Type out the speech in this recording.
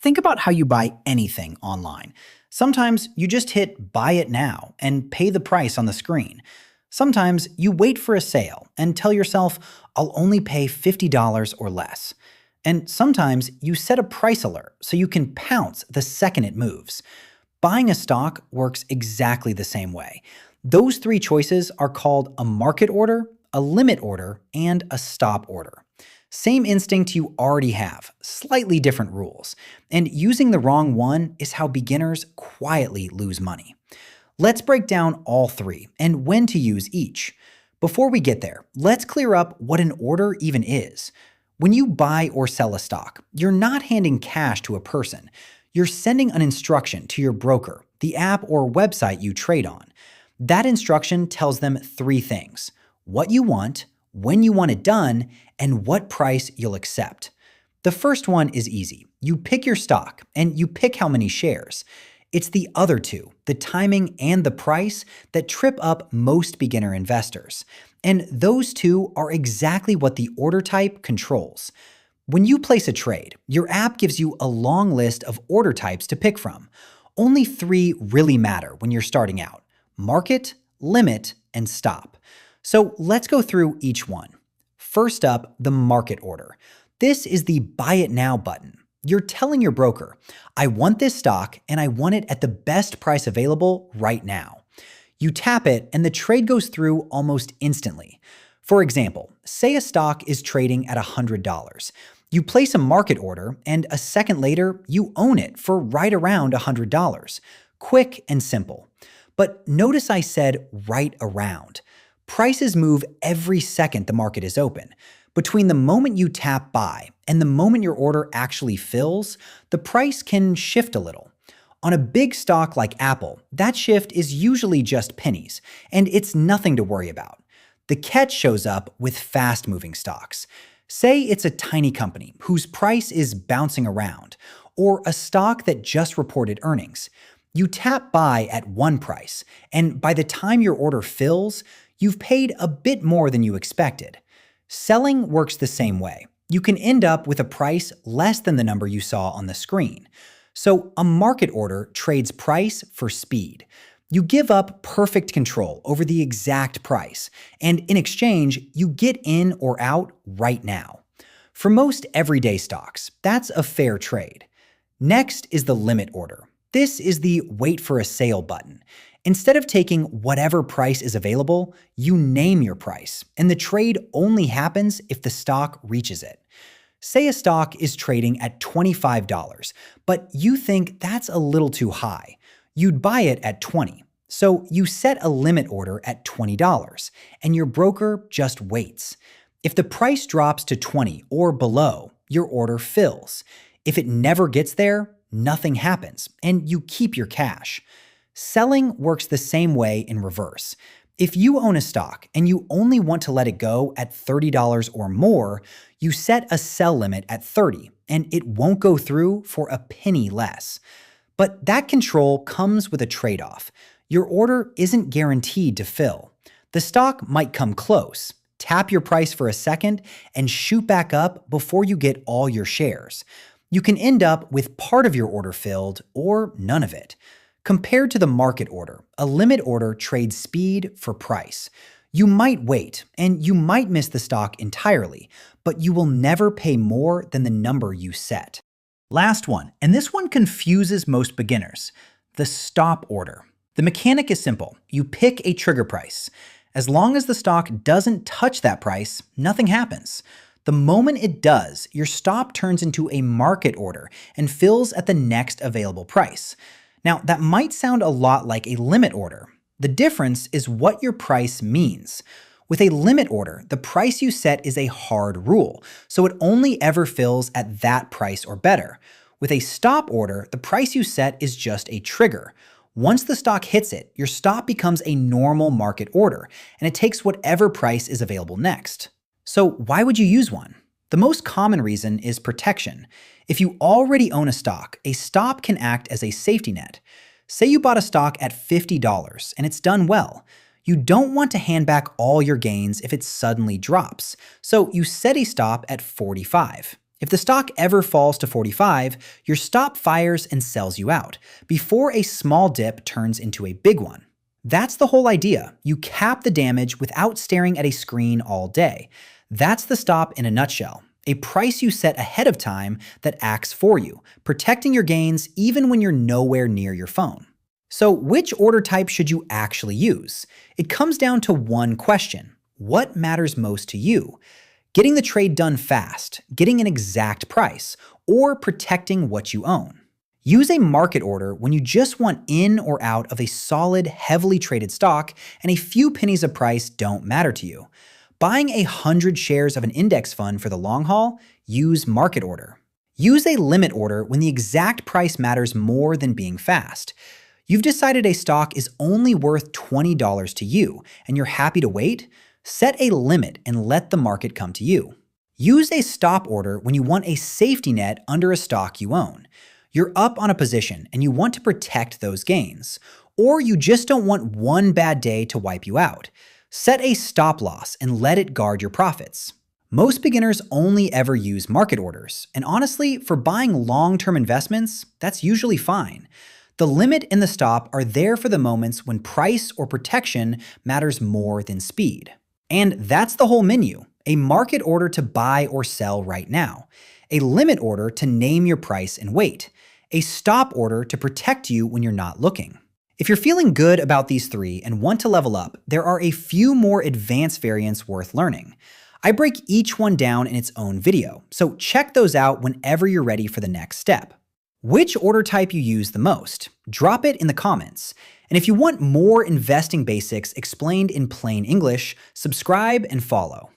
Think about how you buy anything online. Sometimes you just hit buy it now and pay the price on the screen. Sometimes you wait for a sale and tell yourself, I'll only pay $50 or less. And sometimes you set a price alert so you can pounce the second it moves. Buying a stock works exactly the same way. Those three choices are called a market order, a limit order, and a stop order. Same instinct you already have, slightly different rules. And using the wrong one is how beginners quietly lose money. Let's break down all three and when to use each. Before we get there, let's clear up what an order even is. When you buy or sell a stock, you're not handing cash to a person. You're sending an instruction to your broker, the app or website you trade on. That instruction tells them three things: what you want, when you want it done, and what price you'll accept. The first one is easy. You pick your stock and you pick how many shares. It's the other two, the timing and the price, that trip up most beginner investors. And those two are exactly what the order type controls. When you place a trade, your app gives you a long list of order types to pick from. Only three really matter when you're starting out: market, limit, and stop. So let's go through each one. First up, the market order. This is the buy it now button. You're telling your broker, I want this stock and I want it at the best price available right now. You tap it and the trade goes through almost instantly. For example, say a stock is trading at $100. You place a market order and a second later, you own it for right around $100. Quick and simple. But notice I said right around. Prices move every second the market is open. Between the moment you tap buy and the moment your order actually fills, the price can shift a little. On a big stock like Apple, that shift is usually just pennies, and it's nothing to worry about. The catch shows up with fast-moving stocks. Say it's a tiny company whose price is bouncing around, or a stock that just reported earnings. You tap buy at one price, and by the time your order fills, you've paid a bit more than you expected. Selling works the same way. You can end up with a price less than the number you saw on the screen. So a market order trades price for speed. You give up perfect control over the exact price, and in exchange, you get in or out right now. For most everyday stocks, that's a fair trade. Next is the limit order. This is the wait for a sale button. Instead of taking whatever price is available, you name your price, and the trade only happens if the stock reaches it. Say a stock is trading at $25, but you think that's a little too high. You'd buy it at $20. So you set a limit order at $20, and your broker just waits. If the price drops to $20 or below, your order fills. If it never gets there, nothing happens, and you keep your cash. Selling works the same way in reverse. If you own a stock and you only want to let it go at $30 or more, you set a sell limit at $30, and it won't go through for a penny less. But that control comes with a trade-off. Your order isn't guaranteed to fill. The stock might come close, tap your price for a second, and shoot back up before you get all your shares. You can end up with part of your order filled or none of it. Compared to the market order, a limit order trades speed for price. You might wait, and you might miss the stock entirely, but you will never pay more than the number you set. Last one, and this one confuses most beginners: the stop order. The mechanic is simple. You pick a trigger price. As long as the stock doesn't touch that price, nothing happens. The moment it does, your stop turns into a market order and fills at the next available price. Now, that might sound a lot like a limit order. The difference is what your price means. With a limit order, the price you set is a hard rule, so it only ever fills at that price or better. With a stop order, the price you set is just a trigger. Once the stock hits it, your stop becomes a normal market order, and it takes whatever price is available next. So why would you use one? The most common reason is protection. If you already own a stock, a stop can act as a safety net. Say you bought a stock at $50 and it's done well. You don't want to hand back all your gains if it suddenly drops, so you set a stop at $45. If the stock ever falls to 45, your stop fires and sells you out before a small dip turns into a big one. That's the whole idea. You cap the damage without staring at a screen all day. That's the stop in a nutshell. A price you set ahead of time that acts for you, protecting your gains even when you're nowhere near your phone. So which order type should you actually use? It comes down to one question. What matters most to you? Getting the trade done fast, getting an exact price, or protecting what you own. Use a market order when you just want in or out of a solid, heavily traded stock and a few pennies of price don't matter to you. Buying 100 shares of an index fund for the long haul? Use market order. Use a limit order when the exact price matters more than being fast. You've decided a stock is only worth $20 to you and you're happy to wait? Set a limit and let the market come to you. Use a stop order when you want a safety net under a stock you own. You're up on a position and you want to protect those gains, or you just don't want one bad day to wipe you out. Set a stop loss and let it guard your profits. Most beginners only ever use market orders, and honestly, for buying long-term investments, that's usually fine. The limit and the stop are there for the moments when price or protection matters more than speed. And that's the whole menu. A market order to buy or sell right now. A limit order to name your price and wait. A stop order to protect you when you're not looking. If you're feeling good about these three and want to level up, there are a few more advanced variants worth learning. I break each one down in its own video, so check those out whenever you're ready for the next step. Which order type you use the most? Drop it in the comments. And if you want more investing basics explained in plain English, subscribe and follow.